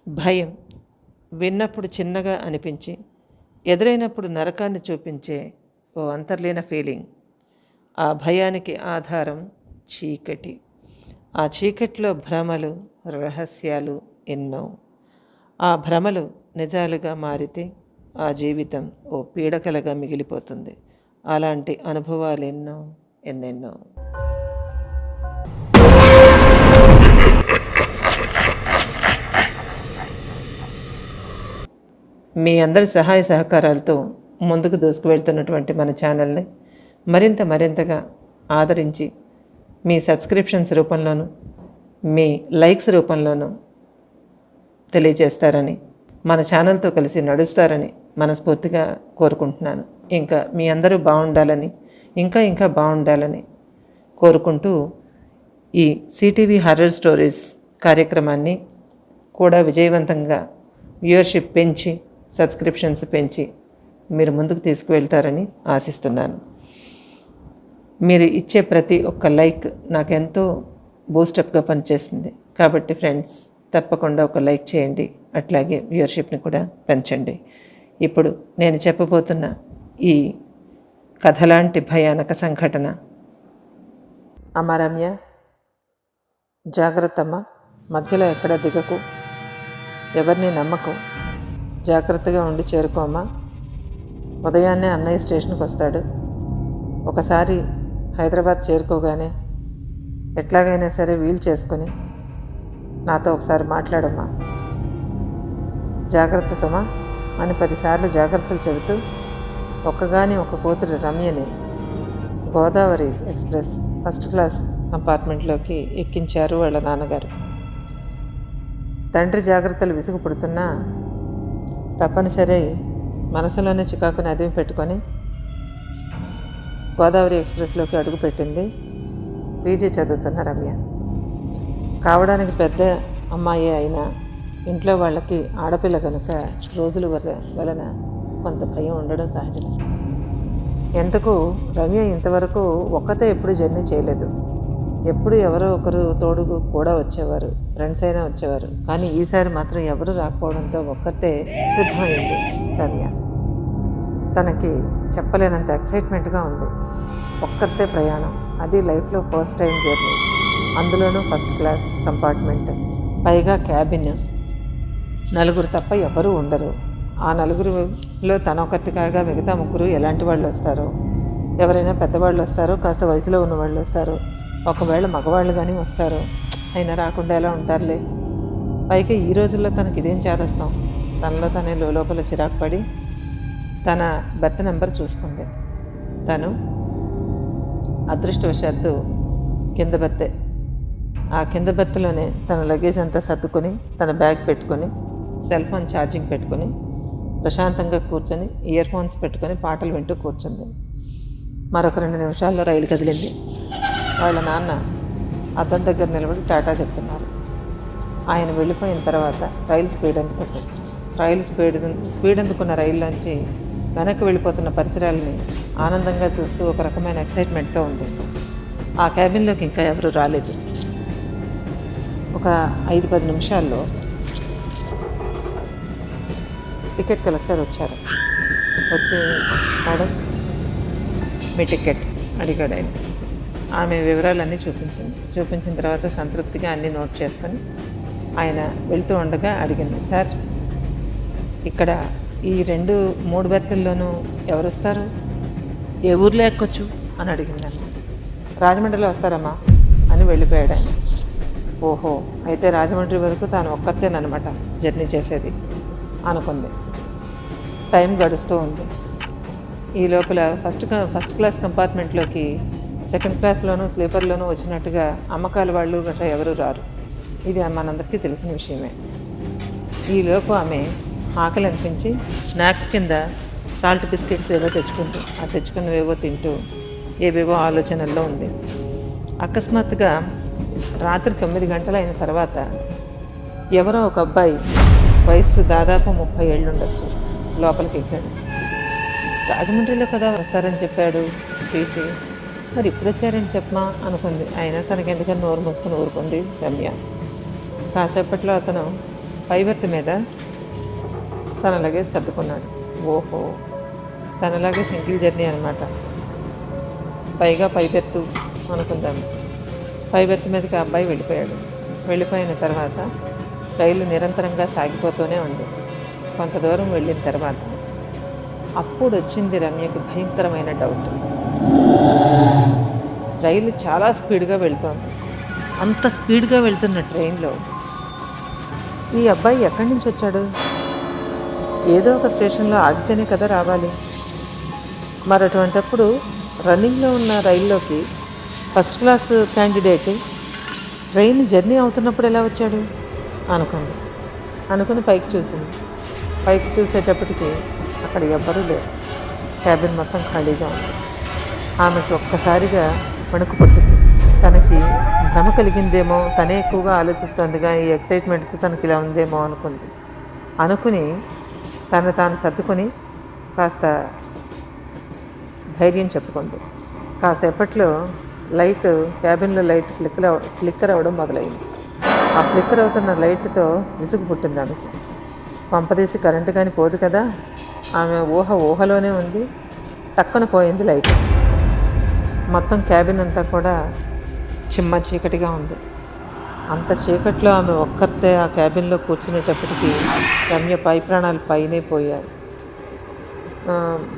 భయం విన్నప్పుడు చిన్నగా అనిపించి ఎదురైనప్పుడు నరకాన్ని చూపించే ఓ అంతర్లీన ఫీలింగ్. ఆ భయానికి ఆధారం చీకటి. ఆ చీకటిలో భ్రమలు, రహస్యాలు ఎన్నో. ఆ భ్రమలు నిజాలుగా మారితే ఆ జీవితం ఓ పీడకలగా మిగిలిపోతుంది. అలాంటి అనుభవాలు ఎన్నెన్నో. మీ అందరి సహాయ సహకారాలతో ముందుకు దూసుకువెళ్తున్నటువంటి మన ఛానల్ని మరింతగా ఆదరించి మీ సబ్స్క్రిప్షన్స్ రూపంలోనూ మీ లైక్స్ రూపంలోనూ తెలియజేస్తారని, మన ఛానల్తో కలిసి నడుస్తారని మనస్ఫూర్తిగా కోరుకుంటున్నాను. ఇంకా మీ అందరూ బాగుండాలని, ఇంకా బాగుండాలని కోరుకుంటూ ఈ సిటీవీ హర్రర్ స్టోరీస్ కార్యక్రమాన్ని కూడా విజయవంతంగా వ్యూవర్షిప్ పెంచి, సబ్స్క్రిప్షన్స్ పెంచి మీరు ముందుకు తీసుకువెళ్తారని ఆశిస్తున్నాను. మీరు ఇచ్చే ప్రతి ఒక్క లైక్ నాకెంతో బూస్టప్గా పనిచేస్తుంది. కాబట్టి ఫ్రెండ్స్, తప్పకుండా ఒక లైక్ చేయండి, అట్లాగే వ్యూవర్షిప్ని కూడా పెంచండి. ఇప్పుడు నేను చెప్పబోతున్న ఈ కథలాంటి భయానక సంఘటన. అమ్మ రమ్య, జాగ్రత్తమ్మ, మధ్యలో ఎక్కడ దిగకు, ఎవరిని నమ్మకు, జాగ్రత్తగా ఉండి చేరుకోమ్మా. ఉదయాన్నే అన్నయ్య స్టేషన్కి వస్తాడు. ఒకసారి హైదరాబాద్ చేరుకోగానే ఎట్లాగైనా సరే వీలు చేసుకొని నాతో ఒకసారి మాట్లాడమ్మా. జాగ్రత్త సుమా అని 10 సార్లు జాగ్రత్తలు చెబుతూ ఒక కూతురు రమ్యని గోదావరి ఎక్స్ప్రెస్ ఫస్ట్ క్లాస్ కంపార్ట్మెంట్లోకి ఎక్కించారు వాళ్ళ నాన్నగారు. తండ్రి జాగ్రత్తలు విసుగు పుడుతున్నా తప్పనిసరి మనసులోనే చికాకుని అదిమి పెట్టుకొని గోదావరి ఎక్స్ప్రెస్లోకి అడుగుపెట్టింది పీజీ చదువుతున్న రమ్య. కావడానికి పెద్ద అమ్మాయి అయినా ఇంట్లో వాళ్ళకి ఆడపిల్ల కనుక రోజుల వలన కొంత భయం ఉండడం సహజం. ఎందుకు రమ్య ఇంతవరకు ఒక్కతే ఎప్పుడు జర్నీ చేయలేదు. ఎప్పుడు ఎవరో ఒకరు తోడుగు కూడా వచ్చేవారు, ఫ్రెండ్స్ అయినా వచ్చేవారు. కానీ ఈసారి మాత్రం ఎవరు రాకపోవడంతో ఒక్కతే సిద్ధమైంది రమ్య. తనకి చెప్పలేనంత ఎక్సైట్మెంట్గా ఉంది. ఒక్కతే ప్రయాణం, అది లైఫ్లో ఫస్ట్ టైం జర్నీ, అందులోనూ ఫస్ట్ క్లాస్ కంపార్ట్మెంట్, పైగా క్యాబిన్. 4 తప్ప ఎవరూ ఉండరు. ఆ 4లో తనొకటి కాగా మిగతా 3 ఎలాంటి వాళ్ళు వస్తారో, ఎవరైనా పెద్దవాళ్ళు వస్తారో, కాస్త వయసులో ఉన్న వాళ్ళు వస్తారో, ఒకవేళ మగవాళ్ళు కానీ వస్తారు. అయినా రాకుండా ఎలా ఉంటారులే. పైగా ఈ రోజుల్లో తనకి ఇదేం చేదస్తాం. తనలో తనే లోపల చిరాకు పడి తన బెర్త్ నెంబర్ చూసుకుంది. తను అదృష్టవశాత్తు కింద బెర్తే. ఆ కింద బెర్త్లోనే తన లగేజ్ అంతా సర్దుకొని, తన బ్యాగ్ పెట్టుకొని, సెల్ ఫోన్ ఛార్జింగ్ పెట్టుకొని ప్రశాంతంగా కూర్చొని ఇయర్ ఫోన్స్ పెట్టుకొని పాటలు వింటూ కూర్చుంది. మరొక 2 నిమిషాల్లో రైలు కదిలింది. వాళ్ళ నాన్న అద్దం దగ్గర నిలబడి టాటా చెప్తున్నారు. ఆయన వెళ్ళిపోయిన తర్వాత రైలు స్పీడ్ అందుకుంది. స్పీడ్ అందుకున్న రైల్లోంచి వెనక్కి వెళ్ళిపోతున్న పరిసరాలని ఆనందంగా చూస్తూ ఒక రకమైన ఎక్సైట్మెంట్తో ఉంది. ఆ క్యాబిన్లోకి ఇంకా ఎవరు రాలేదు. ఒక 5-10 నిమిషాల్లో టికెట్ కలెక్టర్ వచ్చారు. వచ్చి, మేడం మీ టికెట్ అడిగాడు ఆయన. ఆమె వివరాలన్నీ చూపించిన తర్వాత సంతృప్తిగా అన్నీ నోట్ చేసుకొని ఆయన వెళ్తూ ఉండగా అడిగింది, సార్ ఇక్కడ ఈ 2-3 బెర్తుల్లోనూ ఎవరు వస్తారు, ఏ ఊర్లో ఎక్కొచ్చు అని అడిగింది. రాజమండ్రిలో వస్తారమ్మా అని వెళ్ళిపోయాడు ఆయన. ఓహో, అయితే రాజమండ్రి వరకు తాను ఒక్కతేనమాట జర్నీ చేసేది అనుకుంది. టైం గడుస్తూ ఉంది. ఈ లోపల ఫస్ట్ క్లాస్ కంపార్ట్మెంట్లోకి సెకండ్ క్లాస్లోనూ స్లీపర్లోనూ వచ్చినట్టుగా అమ్మకాల వాళ్ళు గట్రా ఎవరు రారు. ఇది మనందరికీ తెలిసిన విషయమే. ఈలోపు ఆమె ఆకలి అనిపించి స్నాక్స్ కింద సాల్ట్ బిస్కెట్స్ ఏవో తెచ్చుకుంటూ ఆ తెచ్చుకున్నవేవో తింటూ ఏవేవో ఆలోచనల్లో ఉంది. అకస్మాత్తుగా రాత్రి 9 గంటలు అయిన తర్వాత ఎవరో ఒక అబ్బాయి, వయసు దాదాపు 30 ఏళ్ళు ఉండొచ్చు, లోపలికి ఎక్కాడు. రాజమండ్రిలో కదా వస్తారని చెప్పాడు టీసీ, మరి ఇప్పుడు వచ్చారని చెప్పమా అనుకుంది. అయినా తనకి ఎందుకని నోరు మూసుకొని ఊరుకుంది రమ్య. కాసేపట్లో అతను పై బెర్త్ మీద తన లగేజ్ సర్దుకున్నాడు. ఓహో, తనలాగే సింగిల్ జర్నీ అనమాట. పైగా పై బెర్త్ అనుకుందాము. పై బెర్త్ మీదకి అబ్బాయి వెళ్ళిపోయాడు. వెళ్ళిపోయిన తర్వాత రైలు నిరంతరంగా సాగిపోతూనే ఉంది. కొంత దూరం వెళ్ళిన తర్వాత అప్పుడు వచ్చింది రమ్యకి భయంకరమైన డౌట్. రైలు చాలా స్పీడ్గా వెళ్తోంది. అంత స్పీడ్గా వెళ్తున్న ట్రైన్లో ఈ అబ్బాయి ఎక్కడి నుంచి వచ్చాడు? ఏదో ఒక స్టేషన్లో ఆగితేనే కదా రావాలి. మరి అటువంటప్పుడు రన్నింగ్లో ఉన్న రైల్లోకి first class candidate train journey అవుతున్నప్పుడు ఎలా వచ్చాడు అనుకుని పైకి చూసింది. పైకి చూసేటప్పటికి అక్కడ ఎవ్వరూ లేరు. క్యాబిన్ మొత్తం ఖాళీగా ఉంది. ఆమెకి ఒక్కసారిగా వణుకు పుట్టింది. తనకి భ్రమ కలిగిందేమో, తనే ఎక్కువగా ఆలోచిస్తుందిగా, ఈ ఎక్సైట్మెంట్తో తనకి ఇలా ఉందేమో అనుకుని తను తాను సర్దుకొని కాస్త ధైర్యం చెప్పుకుంది. కాసేపట్లో లైట్, క్యాబిన్లో లైట్ ఫ్లిక్కర్ అవ్వడం మొదలైంది. ఆ ఫ్లిక్కర్ అవుతున్న లైట్తో విసుగు పుట్టింది ఆమెకి. పంపదీసి కరెంటు కానీ పోదు కదా. ఆమె ఊహలోనే ఉంది. టక్కున పోయింది లైట్. మొత్తం క్యాబిన్ అంతా కూడా చిమ్మ చీకటిగా ఉంది. అంత చీకట్లో ఆమె ఒక్కరితే ఆ క్యాబిన్లో కూర్చునేటప్పటికీ రమ్య పై ప్రాణాలు పైనే పోయాయి.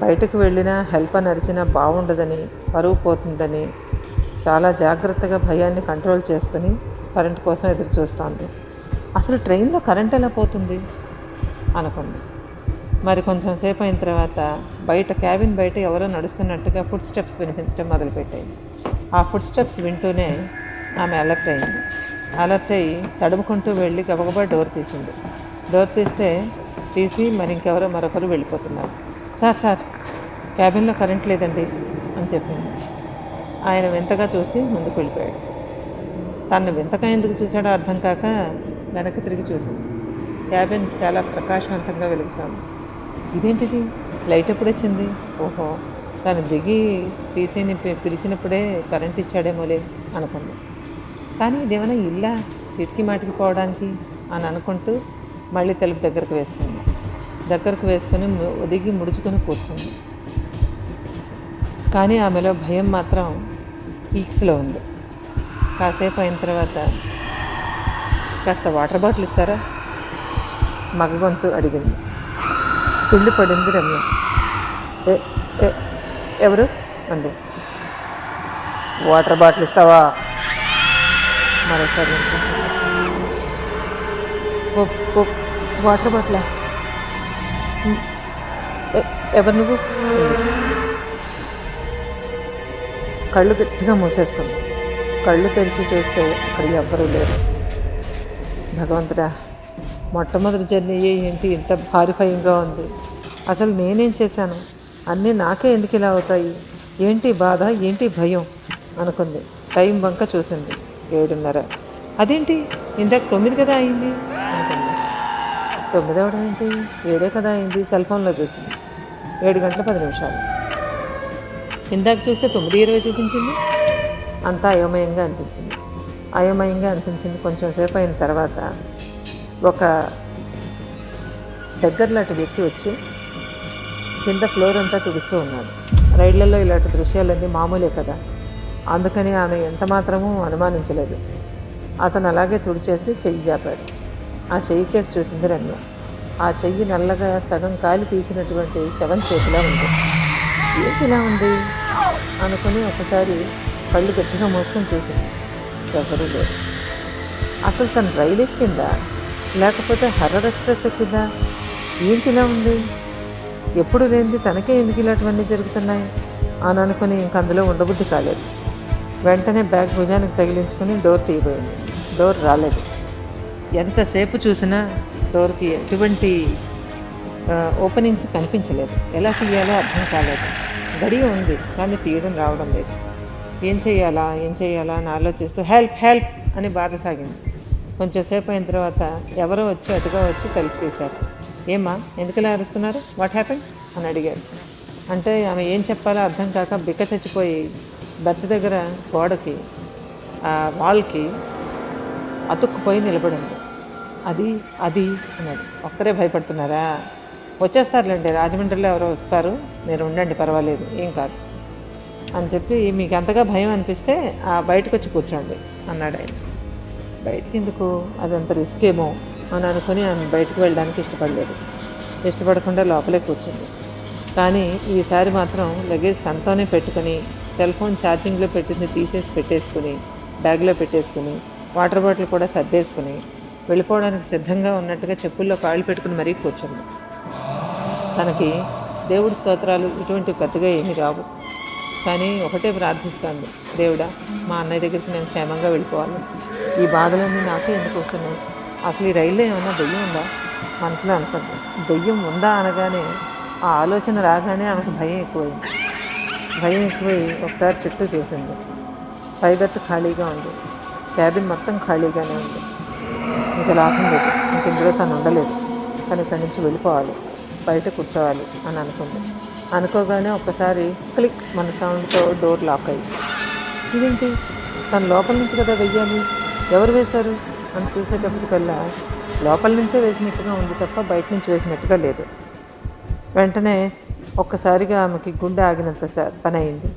బయటకు వెళ్ళినా హెల్ప్ అని అరిచినా బాగుండదని, పరువు పోతుందని చాలా జాగ్రత్తగా భయాన్ని కంట్రోల్ చేసుకుని కరెంటు కోసం ఎదురు చూస్తోంది. అసలు ట్రైన్లో కరెంట్ ఎలా పోతుంది అనుకుంది. మరి కొంచెం సేపు అయిన తర్వాత క్యాబిన్ బయట ఎవరో నడుస్తున్నట్టుగా ఫుట్ స్టెప్స్ వినిపించడం మొదలుపెట్టాయి. ఆ ఫుట్ స్టెప్స్ వింటూనే ఆమె అలర్ట్ అయ్యి తడుముకుంటూ వెళ్ళి గబగబా డోర్ తీసింది. డోర్ తీసి మరొకరు వెళ్ళిపోతున్నారు. సార్ క్యాబిన్లో కరెంట్ లేదండి అని చెప్పింది. ఆయన వింతగా చూసి ముందుకు వెళ్ళిపోయాడు. తను వింతగా ఎందుకు చూశాడో అర్థం కాక వెనక్కి తిరిగి చూసింది. క్యాబిన్ చాలా ప్రకాశవంతంగా వెలుగుతుంది. ఇదేంటిది, లైట్ ఎప్పుడు వచ్చింది? ఓహో, తను దిగి టీసీని పిలిచినప్పుడే కరెంట్ ఇచ్చాడేమోలే అనుకుంది. కానీ ఇదేమైనా ఇల్లా చిటికి మాటికి పోవడానికి అని అనుకుంటూ మళ్ళీ తలుపు దగ్గరకు వేసుకుని ఒదిగి ముడుచుకొని కూర్చుంది. కానీ ఆమెలో భయం మాత్రం పీక్స్లో ఉంది. కాసేపు అయిన తర్వాత కాస్త వాటర్ బాటిల్ ఇస్తారా మగగొంతు అడిగింది. తుళ్ళి పడింది రమ్య. ఎవరు అంది. వాటర్ బాటిల్ ఇస్తావా మరోసారి వాటర్ బాటిలా? ఎవరు నువ్వు? కళ్ళు గట్టిగా మూసేసుకుంది. కళ్ళు తెరిచి చూస్తే అక్కడ ఎవ్వరూ లేరు. భగవంతుడా, మొట్టమొదటి జర్నీ ఏంటి ఇంత భారీఫయంగా ఉంది? అసలు నేనేం చేశాను? అన్నీ నాకే ఎందుకు ఇలా అవుతాయి? ఏంటి బాధ, ఏంటి భయం అనుకుంది. టైం వంక చూసింది. 7:30. అదేంటి ఇందాక 9 కదా అయింది అనుకుంది. 9 అవడం ఏంటి, 7 కదా అయింది. సెల్ ఫోన్లో చూసింది. 7:10. ఇందాక చూస్తే 9:20 చూపించింది. అంతా అయోమయంగా అనిపించింది. కొంచెం సేపు అయిన తర్వాత ఒక దగ్గరలాంటి వ్యక్తి వచ్చి కింద ఫ్లోర్ అంతా తుడుస్తూ ఉన్నాడు. రైళ్లలో ఇలాంటి దృశ్యాలన్నీ మామూలే కదా. అందుకని ఆమె ఎంత మాత్రమూ అనుమానించలేదు. అతను అలాగే తుడిచేసి చెయ్యి జాపాడు. ఆ చెయ్యి కేసు చూసింది రమ్య. ఆ చెయ్యి నల్లగా సగం కాలి తీసినటువంటి శవం చేతిలా ఉంది. ఏంటిలా ఉంది అనుకుని ఒకసారి కళ్ళు గట్టిగా మూసుకొని చూసింది. ఎవరూ లేరు. అసలు తను రైలు ఎక్కిందా లేకపోతే హర్రర్ ఎక్స్ప్రెస్ ఎక్కిందా? ఏంటిలా ఉంది? ఎప్పుడు లేనిది తనకే ఎందుకు ఇలాంటివన్నీ జరుగుతున్నాయి అని అనుకుని ఇంక అందులో ఉండబుద్ధి కాలేదు. వెంటనే బ్యాగ్ భుజానికి తగిలించుకుని డోర్ తీయబోయింది. డోర్ రాలేదు. ఎంతసేపు చూసినా డోర్కి ఎటువంటి ఓపెనింగ్స్ కనిపించలేదు. ఎలా తీయాలో అర్థం కాలేదు. గడియ ఉంది కానీ తీయడం రావడం లేదు. ఏం చేయాలా అని ఆలోచిస్తూ హెల్ప్ అని బాధ సాగింది. కొంచెంసేపు అయిన తర్వాత ఎవరో అటుగా వచ్చి తలుపు తీశారు. ఏమ్మా, ఎందుకులా అరుస్తున్నారు? వాట్ హ్యాపెండ్ అని అడిగారు. అంటే ఆమె ఏం చెప్పాలో అర్థం కాక బిక్క చచ్చిపోయి బెర్త్ దగ్గర గోడకి ఆ వాల్కి అతుక్కుపోయి నిలబడింది. అది అది అన్నాడు. ఒక్కరే భయపడుతున్నారా? వచ్చేస్తారులేండి, రాజమండ్రిలో ఎవరో వస్తారు, మీరు ఉండండి, పర్వాలేదు, ఏం కాదు అని చెప్పి, మీకు అంతగా భయం అనిపిస్తే బయటకు వచ్చి కూర్చోండి అన్నాడు ఆయన. బయటికి ఎందుకు, అదంత రిస్క్ ఏమో అని అనుకుని ఆమె బయటకు వెళ్ళడానికి ఇష్టపడకుండా లోపలే కూర్చుంది. కానీ ఈసారి మాత్రం లగేజ్ తనతోనే పెట్టుకుని, సెల్ ఫోన్ ఛార్జింగ్లో పెట్టింది తీసేసి పెట్టేసుకుని, బ్యాగ్లో పెట్టేసుకుని, వాటర్ బాటిల్ కూడా సర్దేసుకుని వెళ్ళిపోవడానికి సిద్ధంగా ఉన్నట్టుగా చెప్పుల్లో కాళ్ళు పెట్టుకుని మరీ కూర్చుంది. తనకి దేవుడి స్తోత్రాలు ఇటువంటివి పెద్దగా ఏమీ రావు, కానీ ఒకటే ప్రార్థిస్తుంది, దేవుడా మా అన్నయ్య దగ్గరికి నేను క్షేమంగా వెళ్ళిపోవాలి, ఈ బాధలన్నీ నాకే ఎందుకు వస్తున్నాయి, అసలు ఈ రైల్లో ఏమన్నా దెయ్యం ఉందా మనసులో అనుకుంది. దెయ్యం ఉందా అనగానే ఆ ఆలోచన రాగానే ఆమెకు భయం ఎక్కువై ఒకసారి చుట్టూ చూసింది. పైబెర్త్ ఖాళీగా ఉంది, క్యాబిన్ మొత్తం ఖాళీగానే ఉంది. ఇంకా లాభం లేదు, ఇందులో తను ఉండలేదు, తను ఇక్కడి నుంచి వెళ్ళిపోవాలి, బయట కూర్చోవాలి అని అనుకుంది. అనుకోగానే ఒక్కసారి క్లిక్ మన సౌండ్తో డోర్ లాక్ అయ్యి, ఇదేంటి తను లోపల నుంచి కదా వెయ్యాలి, ఎవరు వేశారు అని చూసేటప్పటికల్లా లోపల నుంచే వేసినట్టుగా ఉంది తప్ప బయట నుంచి వేసినట్టుగా లేదు. వెంటనే ఒక్కసారిగా ఆమెకి గుండె ఆగినంత పని అయింది.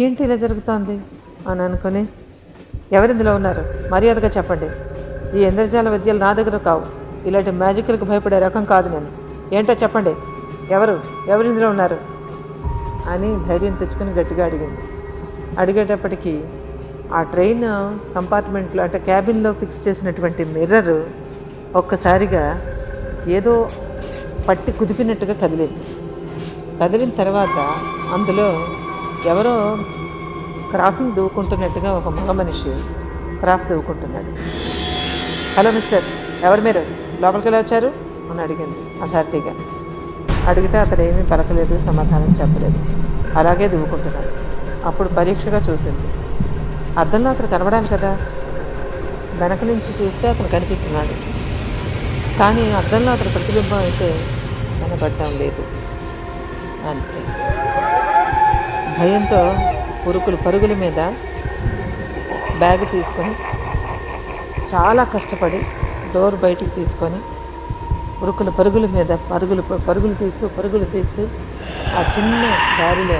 ఏంటి ఇలా జరుగుతోంది అని అనుకుని, ఎవరిందులో ఉన్నారు మర్యాదగా చెప్పండి, ఈ ఇంద్రజాల విద్యలు నా దగ్గర కావు, ఇలాంటి మ్యాజిక్లకు భయపడే రకం కాదు నేను, ఏంటో చెప్పండి, ఎవరిందులో ఉన్నారు అని ధైర్యం తెచ్చుకొని గట్టిగా అడిగింది. అడిగేటప్పటికీ ఆ ట్రైన్ కంపార్ట్మెంట్లో అంటే క్యాబిన్లో ఫిక్స్ చేసినటువంటి మిర్రర్ ఒక్కసారిగా ఏదో పట్టి కుదిపినట్టుగా కదిలిన తర్వాత అందులో ఎవరో క్రాఫింగ్ దూకుంటున్నట్టుగా ఒక మగ మనిషి క్రాఫ్ దూకుంటున్నాడు. హలో మిస్టర్, ఎవరు మీరు, లోపలికి ఎలా వచ్చారు అని అడిగింది అథారిటీగా. అడిగితే అతను ఏమీ పలకలేదు, సమాధానం చెప్పలేదు, అలాగే దువ్వుకుంటున్నాడు. అప్పుడు పరీక్షగా చూసింది, అద్దంలో అతను కనబడాలి కదా, వెనక నుంచి చూస్తే అతను కనిపిస్తున్నాడు, కానీ అద్దంలో అతను ప్రతిబింబం అయితే కనబడటం లేదు. అంతే. భయంతో పరుగుల మీద బ్యాగ్ తీసుకొని చాలా కష్టపడి డోర్ బయటికి తీసుకొని పరుగుల మీద పరుగులు తీస్తూ ఆ చిన్న దారిలో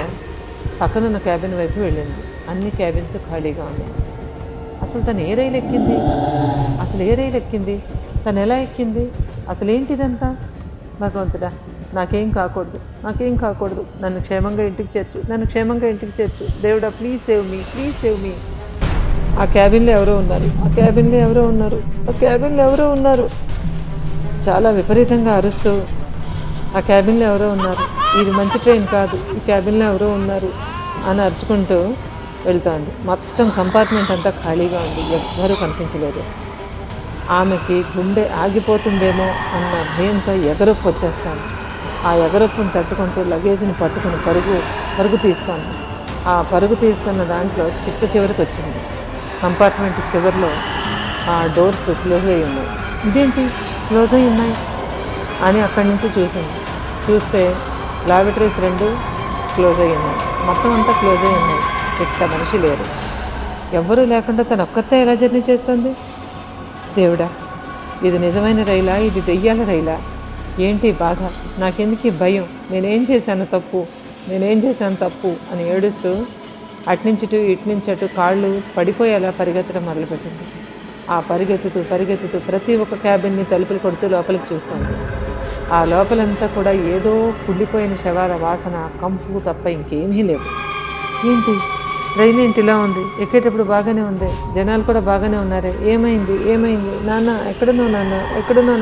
పక్కనున్న క్యాబిన్ వైపు వెళ్ళింది. అన్ని క్యాబిన్స్ ఖాళీగా ఉన్నాయి. అసలు తను ఏ రైలు ఎక్కింది, తను ఎలా ఎక్కింది, అసలు ఏంటిదంతా? భగవంతుడా, నాకేం కాకూడదు, నన్ను క్షేమంగా ఇంటికి చేర్చు, దేవుడా ప్లీజ్ సేవ్ మీ. ఆ క్యాబిన్లో ఎవరో ఉన్నారు, చాలా విపరీతంగా అరుస్తూ ఆ క్యాబిన్లో ఎవరో ఉన్నారు, ఇది మంచి ట్రైన్ కాదు, ఈ క్యాబిన్లో ఎవరో ఉన్నారు అని అరుచుకుంటూ వెళ్తోంది. మొత్తం కంపార్ట్మెంట్ అంతా ఖాళీగా ఉంది, ఎవ్వరూ కనిపించలేదు. ఆమెకి గుండె ఆగిపోతుందేమో అన్న భయంతో ఎగరొప్పు వచ్చేస్తాను. ఆ ఎగరొప్పును తట్టుకుంటూ లగేజ్ని పట్టుకుని పరుగు తీస్తాను. ఆ పరుగు తీస్తున్న దాంట్లో చివరికి వచ్చింది. కంపార్ట్మెంట్ చివరిలో ఆ డోర్స్ క్లోజ్ అయి ఉన్నాయి. ఇదేంటి క్లోజ్ అయి ఉన్నాయి అని అక్కడి నుంచి చూస్తే లాబరేటరీస్ 2 క్లోజ్ అయి ఉన్నాయి, మొత్తం అంతా క్లోజ్ అయి ఉన్నాయి. ఎక్కడ మనిషి లేరు, ఎవ్వరూ లేకుండా తను ఒక్కతే ఎలా జర్నీ చేస్తుంది? దేవుడా, ఇది నిజమైన రైలా, ఇది దెయ్యాల రైలా, ఏంటి బాధ, నాకెందుకు ఈ భయం, నేనేం చేశాను తప్పు అని ఏడుస్తూ అట్నుంచి ఇటు అటు కాళ్ళు పడిపోయేలా పరిగెత్తడం మొదలుపెట్టింది. ఆ పరిగెత్తుతూ ప్రతి ఒక్క క్యాబిన్ని తలుపులు కొడుతూ లోపలికి చూస్తుంది. ఆ లోపలంతా కూడా ఏదో కుళ్ళిపోయిన శవాల వాసన, కంపు తప్ప ఇంకేమీ లేవు. ఏంటి ట్రైన్ ఏంటి ఇలా ఉంది, ఎక్కేటప్పుడు బాగానే ఉంది, జనాలు కూడా బాగానే ఉన్నారే, ఏమైంది నాన్న ఎక్కడున్నావు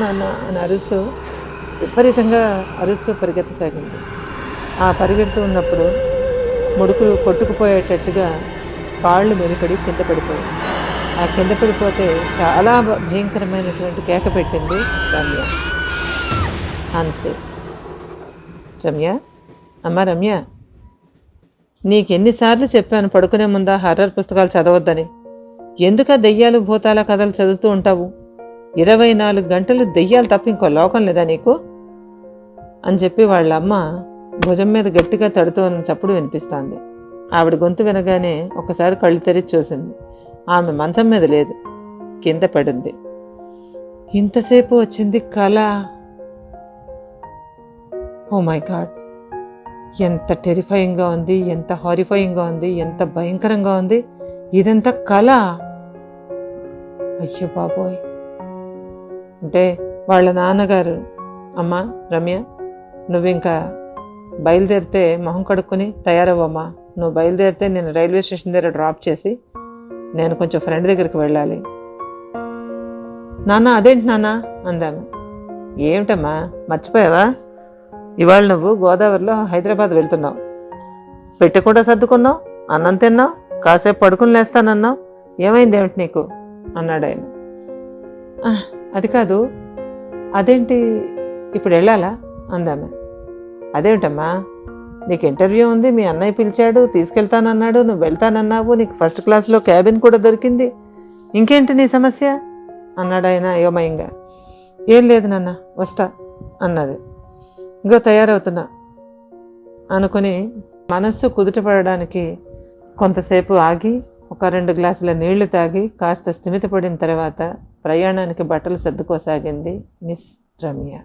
నాన్న అని అరుస్తూ విపరీతంగా పరిగెత్తసాగింది. ఆ పరిగెడుతూ ఉన్నప్పుడు ముడుకులు కొట్టుకుపోయేటట్టుగా కాళ్ళు మెలిపడి కింద పడిపోయింది. ఆ కింద పడిపోతే చాలా భయంకరమైనటువంటి కేక పెట్టింది రమ్య. అంతే. రమ్య, నీకెన్నిసార్లు చెప్పాను పడుకునే ముందా హర్రర్ పుస్తకాలు చదవద్దని, ఎందుక దెయ్యాలు భూతాల కథలు చదువుతూ ఉంటావు, 24 గంటలు దెయ్యాలు తప్ప ఇంకో లోకం లేదా నీకు అని చెప్పి వాళ్ళ అమ్మ భుజం మీద గట్టిగా తడుతూ ఉన్న చప్పుడు వినిపిస్తోంది. ఆవిడ గొంతు వినగానే ఒకసారి కళ్ళు తెరిచి చూసింది. ఆమె మంచం మీద లేదు, కింద పడింది. ఇంతసేపు వచ్చింది కళ. ఓ మై గాడ్, ఎంత టెరిఫైయింగ్గా ఉంది, ఎంత హారిఫైయింగ్గా ఉంది, ఎంత భయంకరంగా ఉంది. ఇదంతా కళ. అయ్యో బాబోయ్. అంటే వాళ్ళ నాన్నగారు, అమ్మా రమ్య, నువ్వు ఇంకా బయలుదేరితే మొహం కడుక్కొని తయారవ్వమ్మా. నువ్వు బయలుదేరితే నేను రైల్వే స్టేషన్ దగ్గర డ్రాప్ చేసి నేను కొంచెం ఫ్రెండ్ దగ్గరికి వెళ్ళాలి. నాన్న, అదేంటి నాన్న అందాము. ఏమిటమ్మా మర్చిపోయావా? ఇవాళ నువ్వు గోదావరిలో హైదరాబాద్ వెళ్తున్నావు. పెట్టి కూడా సర్దుకున్నావు, అన్నం తిన్నావు, కాసేపు పడుకుని లేస్తానన్నావు. ఏమైంది ఏమిటి నీకు అన్నాడు ఆయన. అది కాదు, అదేంటి ఇప్పుడు వెళ్ళాలా అందామె. అదేమిటమ్మా, నీకు ఇంటర్వ్యూ ఉంది, మీ అన్నయ్య పిలిచాడు, తీసుకెళ్తానన్నాడు, నువ్వు వెళ్తానన్నావు, నీకు ఫస్ట్ క్లాస్లో క్యాబిన్ కూడా దొరికింది, ఇంకేంటి నీ సమస్య అన్నాడు ఆయన అయోమయంగా. ఏం లేదు నాన్న, వస్తా అన్నది. ఇంకో తయారవుతున్నా అనుకుని మనస్సు కుదుటపడడానికి కొంతసేపు ఆగి 1-2 గ్లాసుల నీళ్లు తాగి కాస్త స్థిమితపడిన తర్వాత ప్రయాణానికి బట్టలు సర్దుకోసాగింది మిస్ రమ్య.